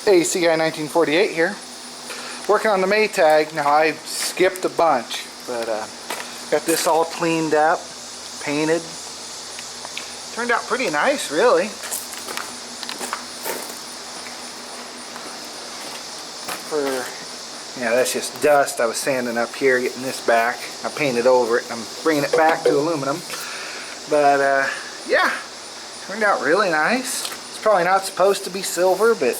AC Guy 1948 here, working on the Maytag. Now I skipped a bunch, but got this all cleaned up, painted. Turned out pretty nice, really. Yeah, that's just dust. I was sanding up here, getting this back. I painted over it, and I'm bringing it back to aluminum. But yeah, turned out really nice. It's probably not supposed to be silver, but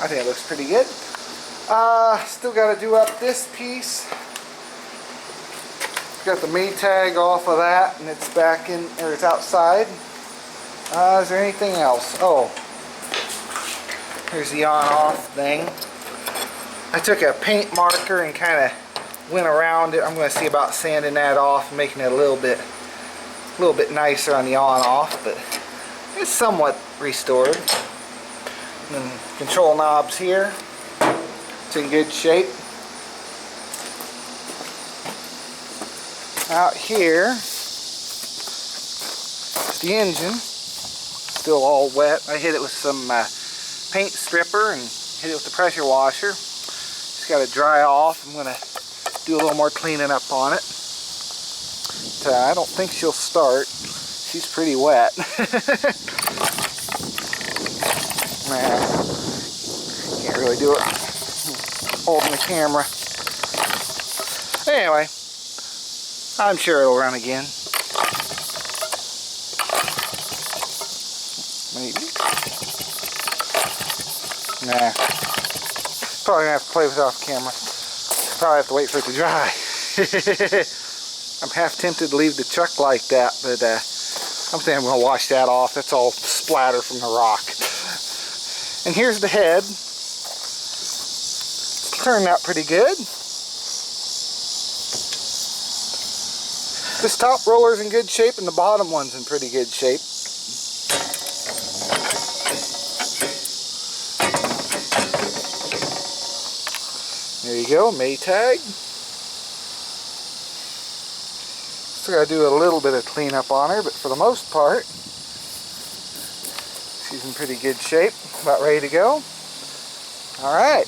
I think it looks pretty good. Still got to do up this piece. Got the Maytag off of that, and it's back in, or it's outside. Is there anything else? Oh, here's the on-off thing. I took a paint marker and kind of went around it. I'm going to see about sanding that off and making it a little bit nicer on the on-off, but it's somewhat restored. And then control knobs here. It's in good shape. Out here is the engine. Still all wet. I hit it with some paint stripper and hit it with the pressure washer. Just got to dry off. I'm going to do a little more cleaning up on it. But, I don't think she'll start. She's pretty wet. Nah, can't really do it holding the camera. Anyway, I'm sure it'll run again. Maybe. Nah. Probably gonna have to play with it off camera. Probably have to wait for it to dry. I'm half tempted to leave the truck like that, but I'm thinking I'm gonna wash that off. That's all splatter from the rock. And here's the head. It's turned out pretty good. This top roller's in good shape and the bottom one's in pretty good shape. There you go, Maytag. Still gotta do a little bit of cleanup on her, but for the most part, she's in pretty good shape. About ready to go. Alright.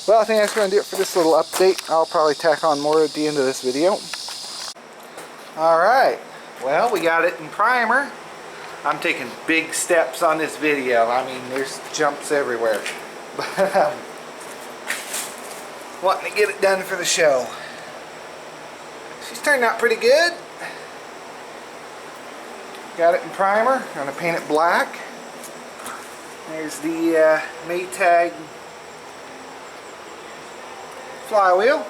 Well, I think that's going to do it for this little update. I'll probably tack on more at the end of this video. Alright, well, we got it in primer. I'm taking big steps on this video. I mean, there's jumps everywhere. But wanting to get it done for the show. She's turned out pretty good. Got it in primer. I'm going to paint it black. There's the Maytag flywheel.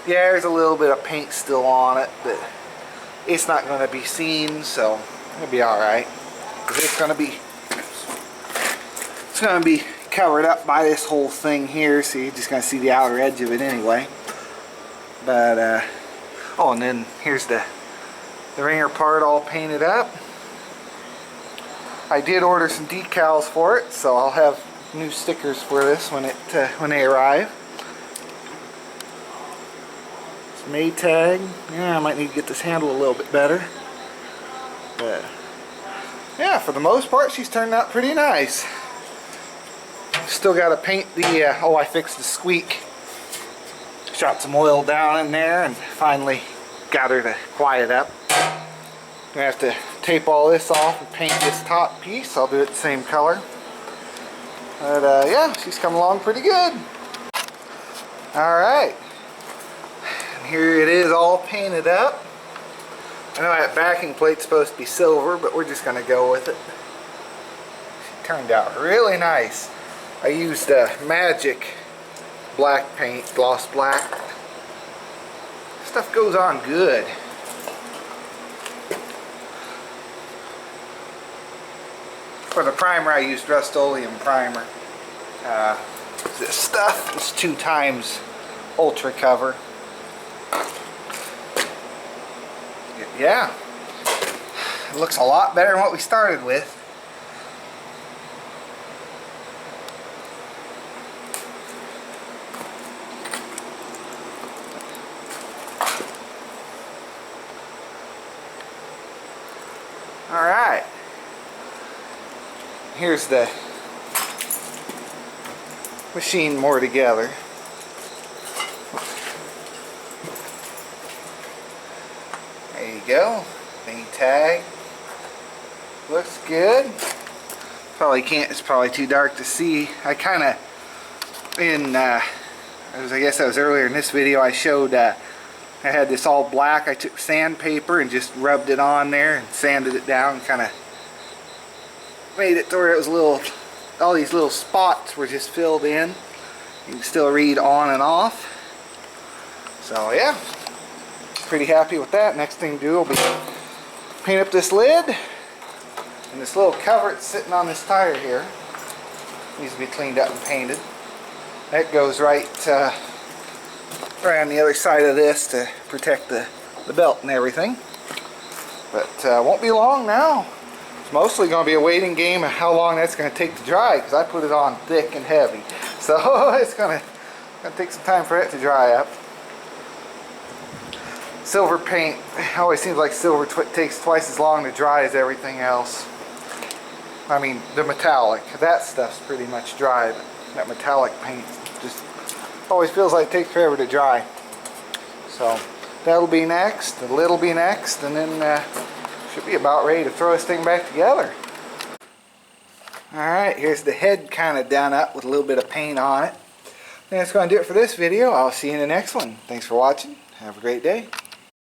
Yeah, there's a little bit of paint still on it, but it's not going to be seen, so it'll be alright. It's going to be covered up by this whole thing here, so you're just going to see the outer edge of it anyway. But oh, and then here's the ringer part all painted up. I did order some decals for it, so I'll have new stickers for this when they arrive. Maytag. Yeah, I might need to get this handle a little bit better. But yeah, for the most part, she's turned out pretty nice. Still got to paint the, oh, I fixed the squeak. Shot some oil down in there and finally got her to quiet up. I'm going to have to tape all this off and paint this top piece. I'll do it the same color. But yeah, she's come along pretty good. Alright. Here it is all painted up. I know that backing plate's supposed to be silver, but we're just going to go with it. She turned out really nice. I used Magic black paint, gloss black. Stuff goes on good. For the primer, I used Rust-Oleum primer. This stuff is 2 times Ultra Cover. Yeah, it looks a lot better than what we started with. Alright, here's the machine more together. There you go. Maytag. Looks good. Probably can't, it's probably too dark to see. I kind of, I guess that was earlier in this video, I showed, I had this all black. I took sandpaper and just rubbed it on there and sanded it down, kind of made it to where it was a little, all these little spots were just filled in. You can still read on and off. So yeah, pretty happy with that. Next thing to do will be paint up this lid. And this little cover that's sitting on this tire here needs to be cleaned up and painted. That goes right on the other side of this to protect the belt and everything. But won't be long now. It's mostly going to be a waiting game of how long that's going to take to dry, because I put it on thick and heavy. So it's going to take some time for it to dry up. Silver paint, it always seems like silver takes twice as long to dry as everything else. I mean, the metallic, that stuff's pretty much dry, but that metallic paint just always feels like it takes forever to dry. So that'll be next, the lid will be next, and then should be about ready to throw this thing back together. Alright, here's the head kind of done up with a little bit of paint on it. That's going to do it for this video. I'll see you in the next one. Thanks for watching. Have a great day.